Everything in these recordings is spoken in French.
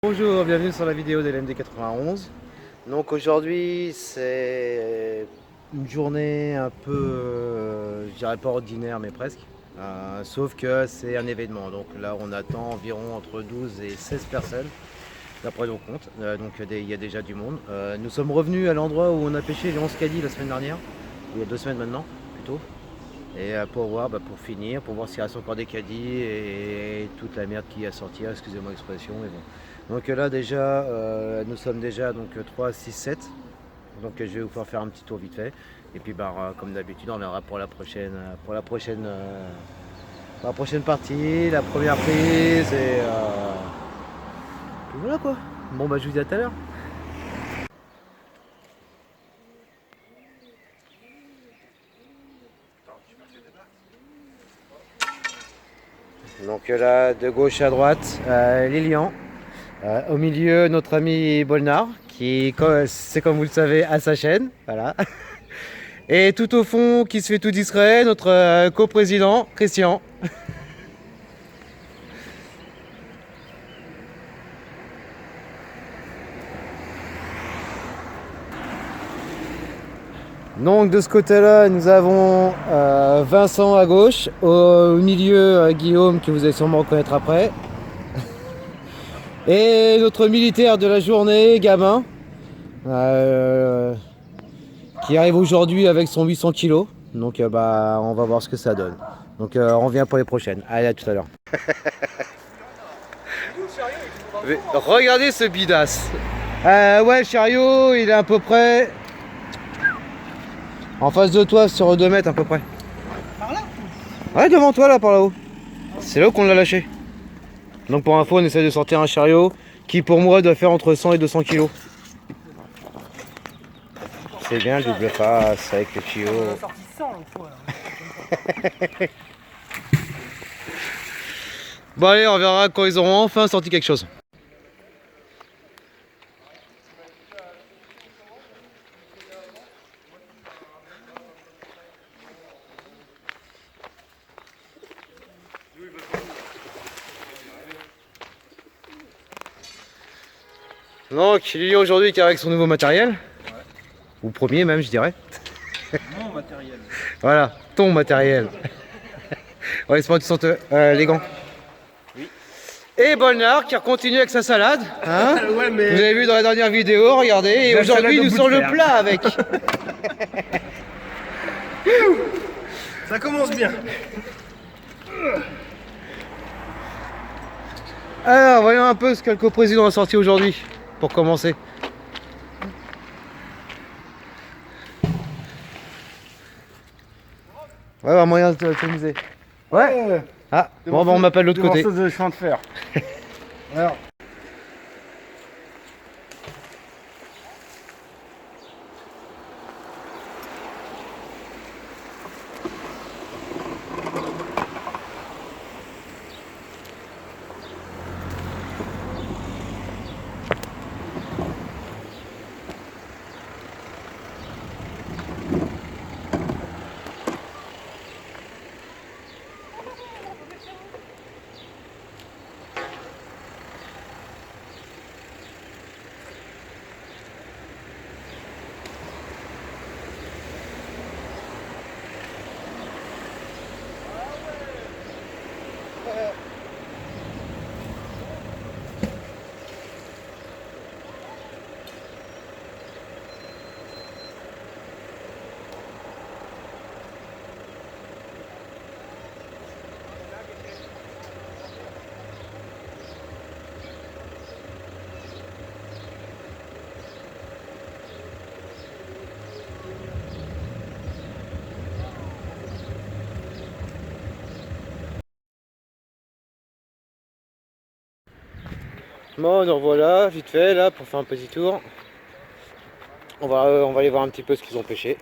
Bonjour, bienvenue sur la vidéo de l'MD 91. Donc aujourd'hui c'est une journée un peu, je dirais pas ordinaire mais presque. Sauf que c'est un événement. Donc là on attend environ entre 12 et 16 personnes d'après nos comptes. Donc il y a déjà du monde. Nous sommes revenus à l'endroit où on a pêché les 11 caddies la semaine dernière. Il y a 2 semaines maintenant plutôt. Et pour voir, pour finir, pour voir s'il reste encore des caddies et toute la merde qui est à sortir, excusez-moi l'expression, mais bon. Donc là déjà, nous sommes déjà donc 3, 6, 7. Donc je vais vous faire un petit tour vite fait. Et puis comme d'habitude, on verra pour la prochaine, la prochaine partie, la première prise et puis voilà quoi. Bon je vous dis à tout à l'heure. Donc là, de gauche à droite, Lilian. Au milieu, notre ami Bolnar, qui, c'est comme vous le savez, a sa chaîne. Voilà. Et tout au fond, qui se fait tout discret, notre coprésident, Christian. Donc de ce côté-là, nous avons Vincent à gauche, au milieu Guillaume, que vous allez sûrement reconnaître après. Et notre militaire de la journée, Gamin, qui arrive aujourd'hui avec son 800 kg. Donc on va voir ce que ça donne. Donc on revient pour les prochaines. Allez, à tout à l'heure. Regardez ce bidasse. Ouais, le chariot, il est à peu près en face de toi, sur 2 mètres à peu près. Par là? Ouais, devant toi là, par là-haut. C'est là qu'on l'a lâché. Donc pour info, on essaie de sortir un chariot qui pour moi doit faire entre 100 et 200 kg. C'est bien le double face avec le tuyau. On a sorti 100 l'autre fois là. Bon allez, on verra quand ils auront enfin sorti quelque chose. Donc Lilian aujourd'hui qui est avec son nouveau matériel. Ouais. Ou premier même je dirais. Mon matériel. Voilà, ton matériel. Ouais, c'est moi tu sens les gants. Oui. Et Bolnar qui a continué avec sa salade. Hein Ouais, mais... Vous avez vu dans la dernière vidéo, regardez. Et aujourd'hui nous sort le plat avec. Ça commence bien. Alors voyons un peu ce que le coprésident a sorti aujourd'hui. Pour commencer. Ouais, un moyen de s'amuser. Ouais. Ah, bon, on m'appelle de l'autre côté. De chemin de fer. Alors. Bon, nous revoilà, vite fait, là, pour faire un petit tour. On va aller voir un petit peu ce qu'ils ont pêché.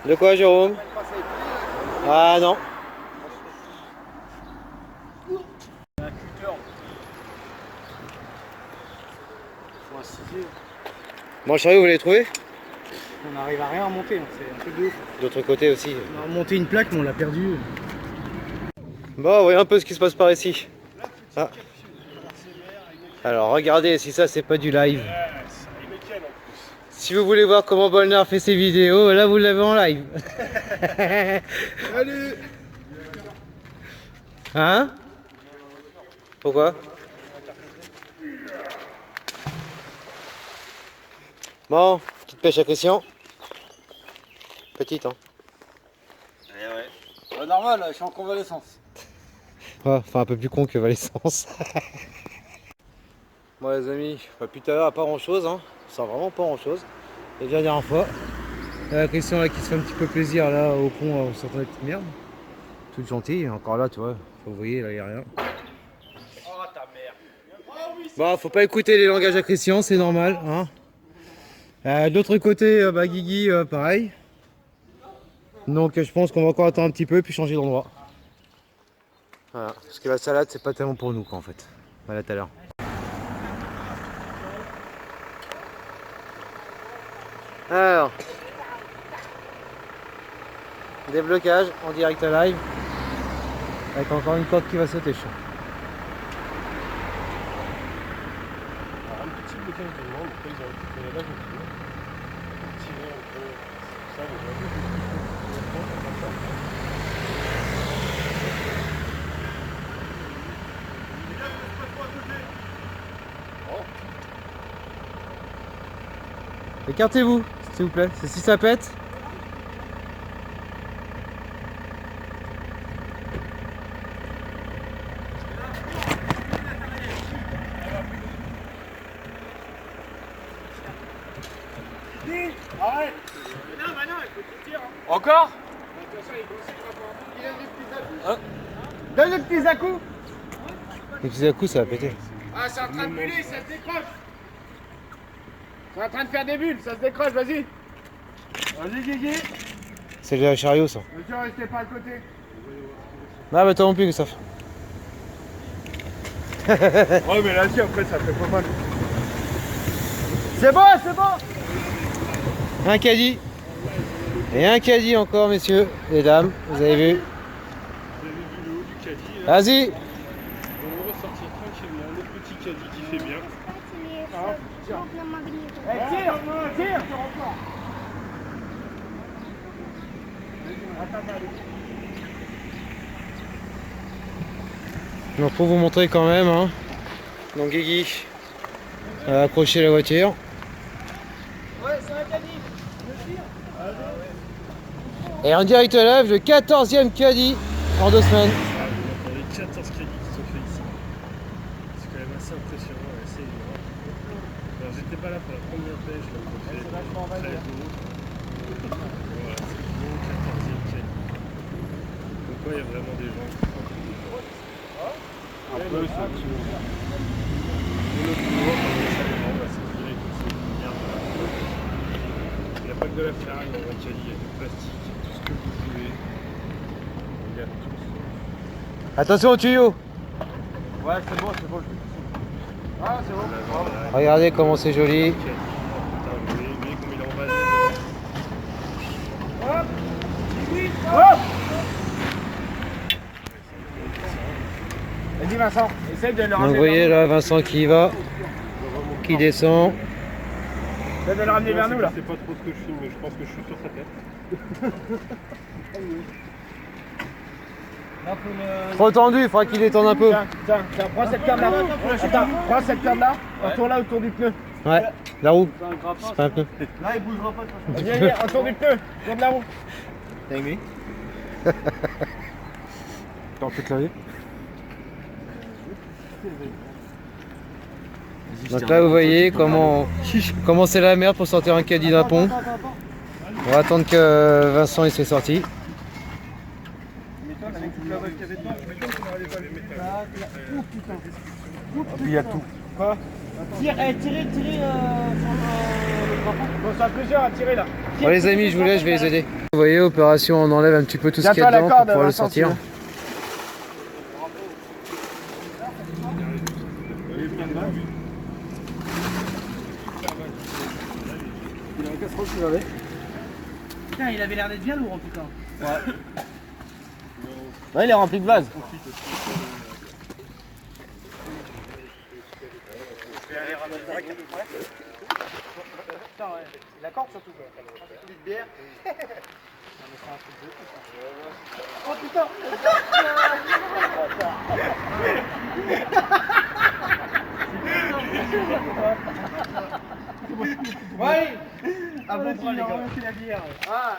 De quoi, Jérôme? Ah non. Bon, le chariot, vous l'avez trouvé? On n'arrive à rien remonter, c'est un truc de ouf. D'autre côté aussi. On a remonté une plaque mais on l'a perdue. Bon, voyons un peu ce qui se passe par ici. Ah. Alors regardez si ça c'est pas du live. Si vous voulez voir comment Bolnar fait ses vidéos, là vous l'avez en live. Salut. Hein? Pourquoi? Bon, petite pêche à Christian. Petite, hein. Ouais, normal, là, je suis en convalescence. Ouais, enfin un peu plus con que Valescence. Bon les amis, depuis tout à l'heure, pas grand chose, hein. Ça sent vraiment pas grand chose. Et la dernière fois, la Christian là qui se fait un petit peu plaisir là au pont en sortant des petites merdes. Toute gentille, encore là tu vois, vous voyez là il n'y a rien. Oh ta mère. Bon, faut pas écouter les langages à Christian, c'est normal, hein. De l'autre côté, bah, Guigui, pareil. Donc je pense qu'on va encore attendre un petit peu puis changer d'endroit. Voilà, parce que la salade c'est pas tellement pour nous quoi en fait. Voilà tout à l'heure. Alors, déblocage en direct live avec encore une corde qui va sauter. Alors, un petit blocage de demande, après ils ont récupéré là, donc tirer un peu ça, Écartez-vous, s'il vous plaît. C'est si ça pète. Encore? Donne le petit à-coups. Et puis à coup ça va péter. Ah, c'est en train de buller, ça se décroche. C'est en train de faire des bulles, ça se décroche, vas-y. Vas-y, Guigui. C'est le chariot ça. Monsieur, restez pas à côté. Non mais toi non plus Christophe. Ouais, mais là-dessus, après, ça fait pas mal. C'est bon, c'est bon. Un caddie. Et un caddie encore messieurs et dames, vous avez vu. Vous avez vu le haut du caddie là. Vas-y. On va ressortir tranquillement le petit caddie qui fait bien. Eh, tire, tire. Donc pour vous montrer quand même, hein. Donc Guigui a accroché la voiture. Ouais, c'est un caddie. Et en direct live, le 14e caddie en 2 semaines. On a les 14 caddies qui sont faits ici. C'est quand même assez impressionnant et assez énorme. Alors j'étais pas là pour la première pêche, donc on fait très beau. Voilà, c'est le bon 14e caddie. Donc ouais, il y a vraiment des gens qui font un peu ça. Le pouvoir, ça dépend, c'est direct aussi. Il n'y a pas que de la ferraille dans un caddie, il y a du plastique, tout ce que vous voulez. Il y a tout. Attention au tuyau. Ouais, c'est bon, c'est bon. Ah, c'est bon. Regardez comment c'est joli. Putain, vous voyez comme il est emballé. Hop. Hop. Vas-y, Vincent, essaye de le Donc ramener. vous voyez là Vincent qui y va, qui descend. Essaye de le ramener vers nous là. Je sais pas trop ce que je filme, mais je pense que je suis sur sa tête. Trop tendu, il faudra qu'il détende un peu. Tiens, prends cette corde là. Attends, prends cette corde là. Retourne là autour du pneu. Ouais, la roue. C'est pas un pneu. Là, il bougera pas de toute façon. Viens, autour du pneu. Tourne la roue. T'as aimé? T'en peux clavier. Donc là vous voyez comment c'est la merde pour sortir un caddie d'un pont. On va attendre que Vincent il s'est sorti. Il y a tout. Quoi? Tirez sur le drapeau. Bon, ça plusieurs à tirer là. Bon les amis, je vous laisse, je vais les aider. Vous voyez, opération, on enlève un petit peu tout ce qu'il y a Tiens-toi la dedans pour corde, pouvoir le Vincent, sortir. Il a un casserole qu'il avait. Putain, il avait l'air d'être bien lourd en tout cas. Ouais. Ouais, il est rempli de vase. La corde surtout quoi. Un de bière. Oh putain. Ouais. Ah bon, prends les gars. La bière. Ah,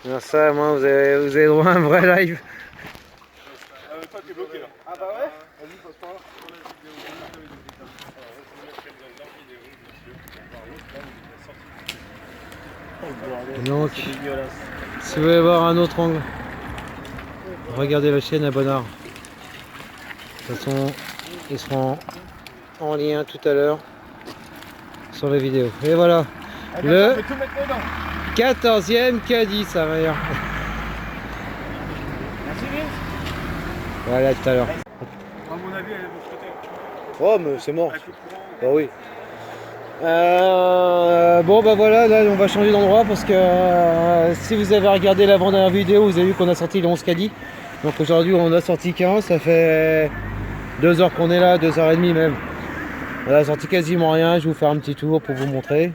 tiens, ça, moi, vous avez droit à un vrai live. Toi, t'es bloqué là. Ah bah ouais. Vas-y, passe-toi. Donc, si vous voulez voir un autre angle, regardez la chaîne à Bonnard. De toute façon, ils seront en lien tout à l'heure sur la vidéo. Et voilà, le 14e caddie, ça va dire. Merci Vince. Voilà, tout à l'heure. À mon avis, elle est de l'autre côté. Oh, mais c'est mort. Avec le courant. Bah oui. Bon bah voilà, là on va changer d'endroit parce que si vous avez regardé l'avant-dernière vidéo, vous avez vu qu'on a sorti les 11 caddies. Donc aujourd'hui on a sorti qu'un, ça fait 2 heures qu'on est là, 2h30 même. On a sorti quasiment rien, je vais vous faire un petit tour pour vous montrer.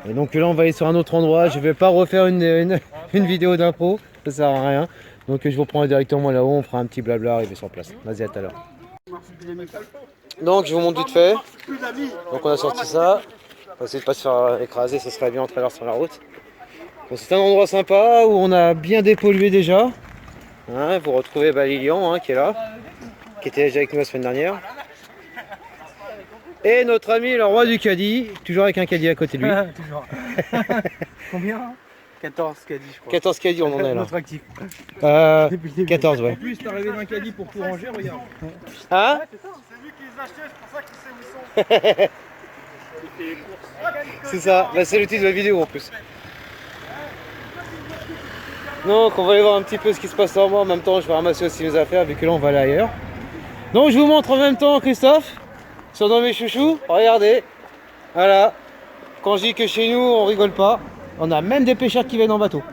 Et donc là on va aller sur un autre endroit, je vais pas refaire une vidéo d'impro, ça sert à rien. Donc je vous prends directement là-haut, on fera un petit blabla arrivé sur place. Vas-y, à tout à l'heure. Donc je vous montre vite fait. Donc on a sorti ça. On va essayer de ne pas se faire écraser, ce serait bien en traversant la route. Bon, c'est un endroit sympa où on a bien dépollué déjà. Hein, vous retrouvez Lilian qui est là, qui était déjà avec nous la semaine dernière. Et notre ami le roi du caddie, toujours avec un caddie à côté de lui. Toujours. Combien 14 caddies, je crois. 14 caddies, on en est là. Notre actif. 14, ouais. En plus, t'es arrivé d'un caddie pour tout ranger, regarde. Hein? C'est lui qui les a achetés, c'est pour ça qu'il sait où ils sont. C'est ça, bah, c'est le titre de la vidéo en plus. Donc on va aller voir un petit peu ce qui se passe en moi. En même temps je vais ramasser aussi mes affaires vu que là on va aller ailleurs. Donc je vous montre en même temps Christophe sur dans mes chouchous. Regardez, voilà. Quand je dis que chez nous on rigole pas, on a même des pêcheurs qui viennent en bateau.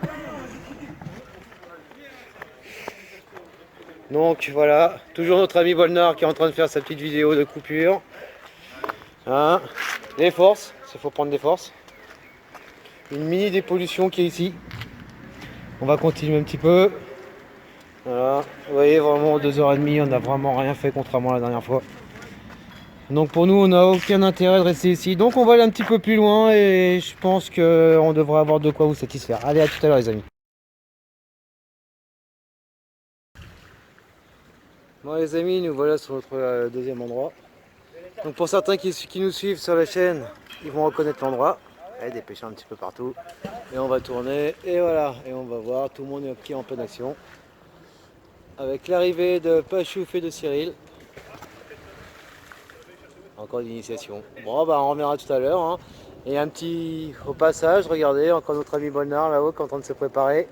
Donc voilà, toujours notre ami Bolnar qui est en train de faire sa petite vidéo de coupure. Hein, les forces, il faut prendre des forces. Une mini dépollution qui est ici. On va continuer un petit peu. Voilà, vous voyez vraiment 2h30, on n'a vraiment rien fait contrairement à la dernière fois. Donc pour nous on n'a aucun intérêt de rester ici. Donc on va aller un petit peu plus loin et je pense qu'on devrait avoir de quoi vous satisfaire. Allez, à tout à l'heure les amis. Bon les amis, nous voilà sur notre deuxième endroit. Donc pour certains qui nous suivent sur la chaîne, ils vont reconnaître l'endroit. Il y a des pêcheurs un petit peu partout. Et on va tourner et voilà. Et on va voir, tout le monde est en pleine action. Avec l'arrivée de Pachouf et de Cyril. Encore une initiation. Bon bah on reviendra tout à l'heure. Hein. Et un petit au passage, regardez, encore notre ami Bolnar là-haut qui est en train de se préparer.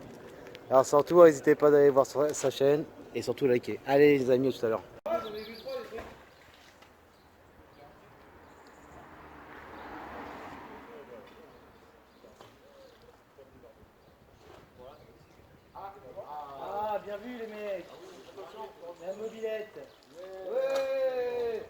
Alors surtout, n'hésitez pas d'aller voir sa chaîne et surtout liker. Allez les amis, à tout à l'heure. Ah, bien vu les mecs. La mobilette. Ouais.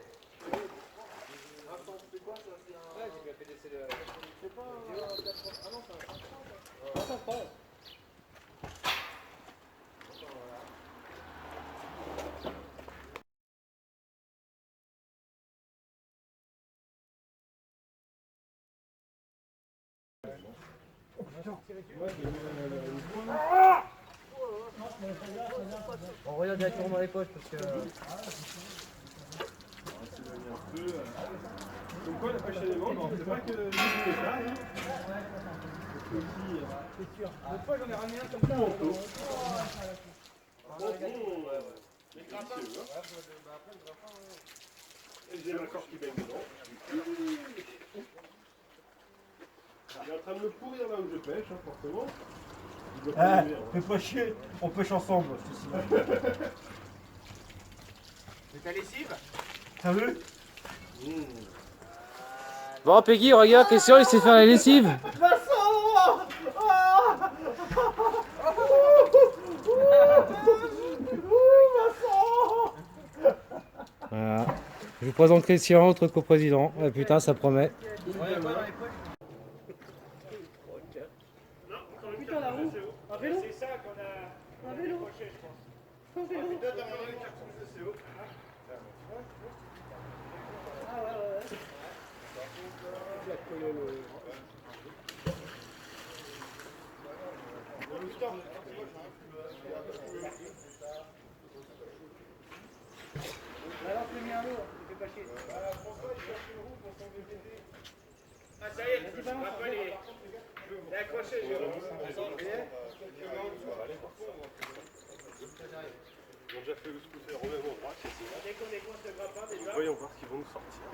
On regarde directement dans les poches parce que... Donc quoi, la pêche à l'élément, c'est pas que c'est ça, hein. C'est sûr. L'autre fois, j'en ai ramené un comme ça. Les grappins. Et j'ai ma corde qui baigne dedans. Il est en train de me pourrir là où je pêche, hein, forcément. Ah, fais pas chier, on pêche ensemble, je te signale. C'est ta lessive? T'as vu? Bon Peggy, regarde, Christian il sait faire la lessive. Vincent! vous présente Christian, notre coprésident. Ah, putain, ça promet. Putain, la roue, un vélo. C'est ça qu'on a. Un vélo. Je pense. Un vélo. Ah ouais. Alors, tu mets un lot, ne fais pas chier. François, il cherche une roue pour son VTT. Ah, ça y est, il est accroché, Jérôme. Ils ont déjà fait le scooter au même endroit. Dès qu'on est contre le grappin, déjà. Voyons voir ce qu'ils vont nous sortir.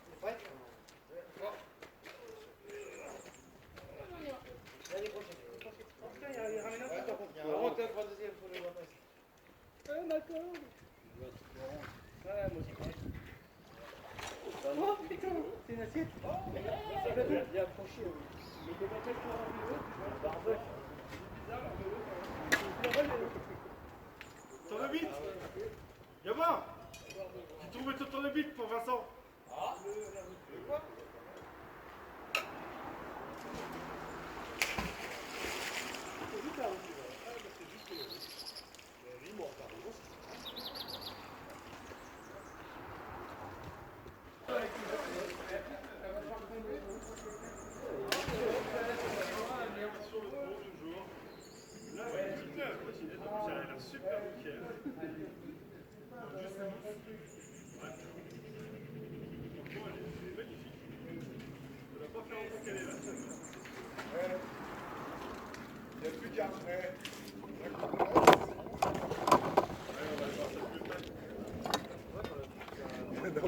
C'est prêt? Allez, prochaine. En tout cas, il y a ramené un peu de temps. On t'offre un deuxième pour le grappin. Ah, d'accord. Ouais, moi aussi. Oh putain, c'est une assiette. Oh, il est accroché. Mais il devait être pour un vélo. Barbecue. Tournevis. Gamin, tu trouves ton tournevis pour Vincent? Ah, le quoi?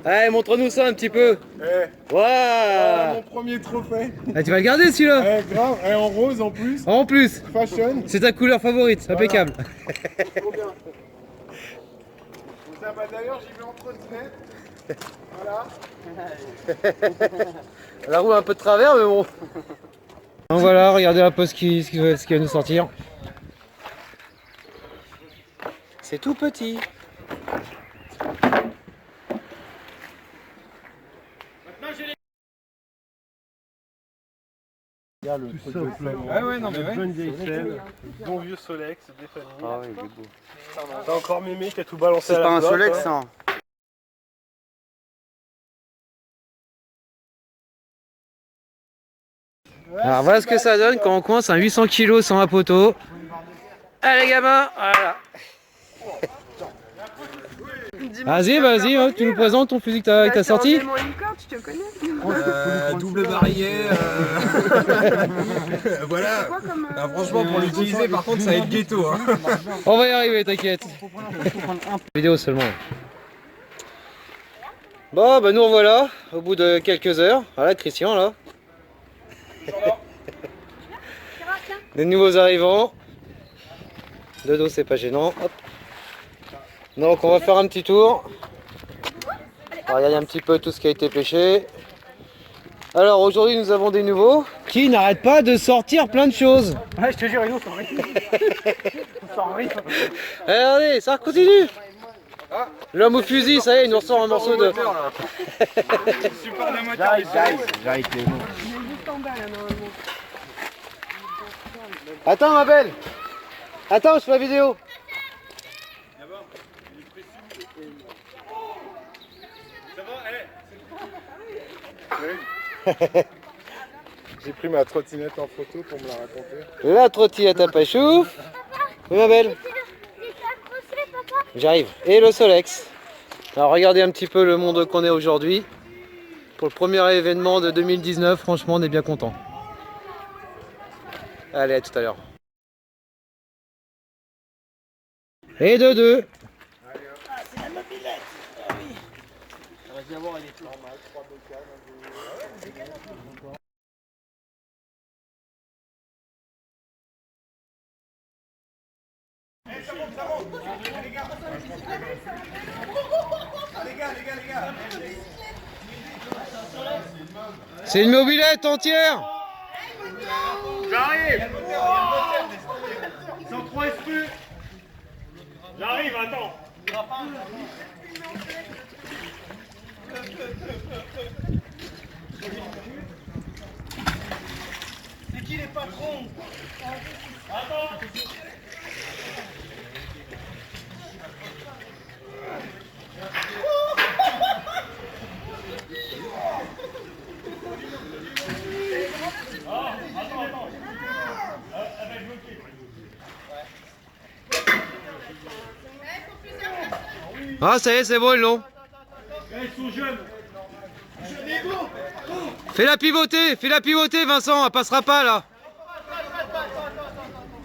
Allez, montre-nous ça un petit peu. Waouh. Mon premier trophée. Ah, tu vas le garder celui-là? Grave, et en rose en plus. En plus, Fashion. c'est ta couleur favorite, impeccable. Trop bien. Ça, bah, d'ailleurs, j'y vais en trottinette. Voilà. La roue un peu de travers, mais bon. Donc voilà, regardez un peu ce qui va nous sortir. C'est tout petit. Ah ouais, non mais ouais. Bonne vieille chaîne, bon vieux Solex, défini. Ah oui, il est beau. T'as encore Mémé qui a tout balancé à C'est la pas un flotte, Solex, hein. hein. Alors voilà ce que ça donne quand on coince un 800 kg sans un poteau. Allez gamin, voilà. Vas-y, hein, tu nous présentes ton fusil que t'as sorti. Tu te connais? Double barillet, voilà. Franchement, pour l'utiliser, par contre, ça va être ghetto. Hein. On va y arriver, t'inquiète. Vidéo seulement. Bon, bah nous revoilà au bout de quelques heures. Voilà, Christian là. Des nouveaux arrivants. De dos, c'est pas gênant. Hop. Donc, on va faire un petit tour. On va regarder un petit peu tout ce qui a été pêché. Alors aujourd'hui nous avons des nouveaux qui n'arrêtent pas de sortir plein de choses. Ouais, je te jure, ils nous sont Regardez, ça continue. L'homme au fusil, ça y est, il nous ressort un morceau de... J'arrive les mots. Attends ma belle. Attends, je fais la vidéo. J'ai pris ma trottinette en photo pour me la raconter. La trottinette à Pachouf. Oui ma belle. J'arrive. Et le Solex. Alors regardez un petit peu le monde qu'on est aujourd'hui. Pour le premier événement de 2019, franchement on est bien content. Allez, à tout à l'heure. Et de deux. C'est la mobilette. Ah oui. Ça va bien voir, elle est normale. 3 bocales. Ça monte. Les gars. C'est une mobilette entière. J'arrive. 103 SP. J'arrive, attends. C'est qui les patrons? Ah, ça y est, c'est bon, ils l'ont. Ils sont jeunes. Fais-la pivoter, Vincent, elle passera pas là.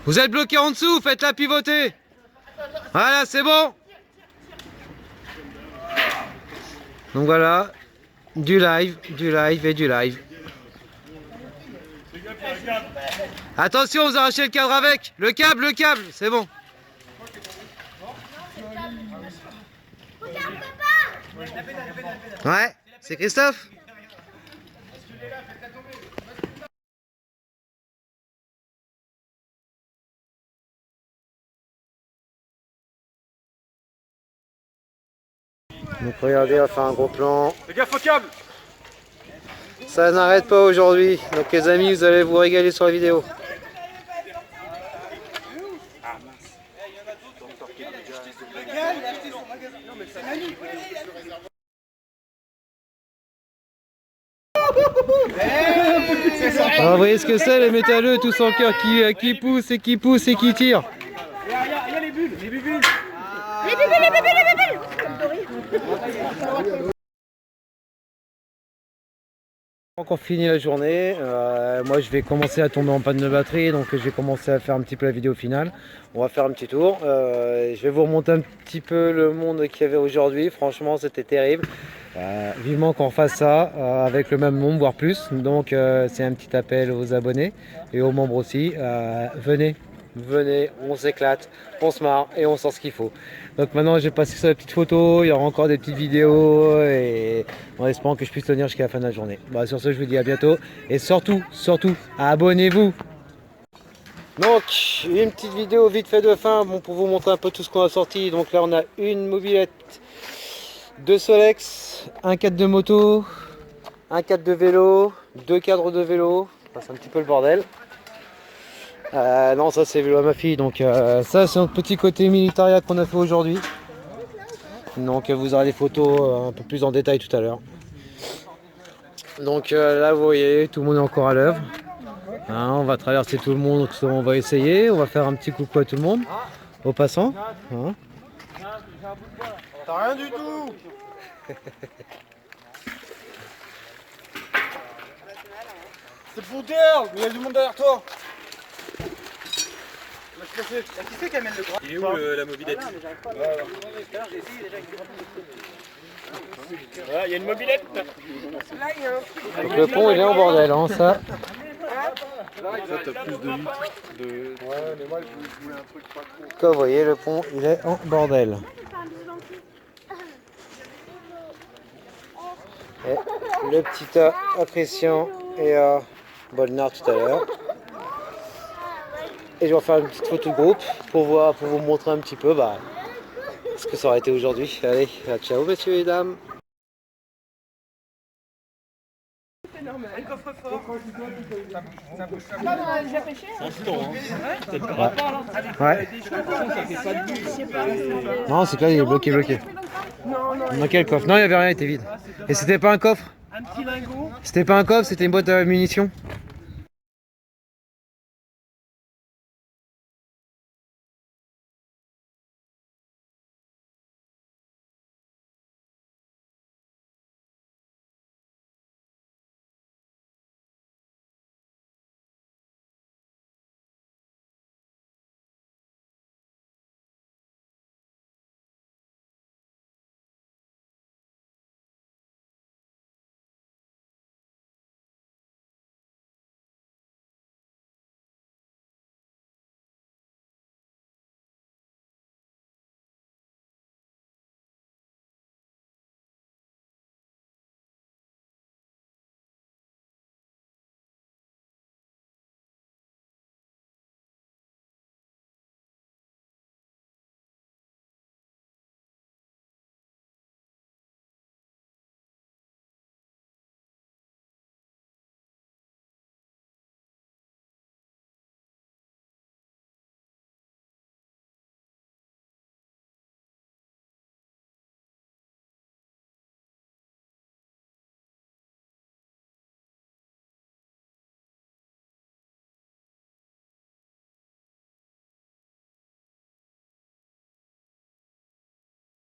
Vous êtes bloqué en dessous, faites-la pivoter. Voilà, c'est bon. Donc voilà, du live et du live. Attention, vous arrachez le cadre avec. Le câble, c'est bon. Ouais, c'est Christophe. Donc regardez, on va faire un gros plan. Les gars, faut câble. Ça n'arrête pas aujourd'hui. Donc les amis, vous allez vous régaler sur la vidéo. Alors, vous voyez ce que c'est, les métalleux tous en cœur qui poussent et qui tirent. Il y a les bulles, les bulles. Encore fini la journée, moi je vais commencer à tomber en panne de batterie, donc je vais commencer à faire un petit peu la vidéo finale. On va faire un petit tour, je vais vous remonter un petit peu le monde qu'il y avait aujourd'hui. Franchement c'était terrible, vivement qu'on fasse ça avec le même nombre voire plus. Donc c'est un petit appel aux abonnés et aux membres aussi, venez, on s'éclate, on se marre et on sort ce qu'il faut. Donc maintenant j'ai passé sur la petite photo, il y aura encore des petites vidéos et en espérant que je puisse tenir jusqu'à la fin de la journée. Bah, sur ce je vous dis à bientôt et surtout abonnez-vous. Donc une petite vidéo vite fait de fin, bon, pour vous montrer un peu tout ce qu'on a sorti. Donc là on a une mobilette, 2 Solex, un cadre de moto, un cadre de vélo, 2 cadres de vélo, c'est un petit peu le bordel. Non, ça c'est le vélo à ma fille, donc ça c'est notre petit côté militaria qu'on a fait aujourd'hui. Donc vous aurez des photos un peu plus en détail tout à l'heure. Donc là vous voyez, tout le monde est encore à l'œuvre. Hein, on va traverser tout le monde, on va essayer, on va faire un petit coucou à tout le monde, aux passants. Hein. T'as rien du tout. C'est pour terre, il y a du monde derrière toi. Qui c'est qui amène le grand? Il est où la mobilette? Il y a une mobilette. Donc le pont il est en bordel, hein, ça. Ça t'as plus de 8 de... Ouais mais moi je voulais un truc pas trop. Comme vous voyez, le pont il est en bordel. Et le petit A à Christian et à Bolnar tout à l'heure. Et je vais faire une petite photo de groupe pour vous montrer un petit peu ce que ça aurait été aujourd'hui. Allez, ciao messieurs et dames. Ouais. Non, c'est que là il est bloqué. Dans quel coffre? Non, il n'y avait rien, il était vide. Et c'était pas un coffre? Un petit lingot. C'était pas un coffre, c'était une boîte à munitions.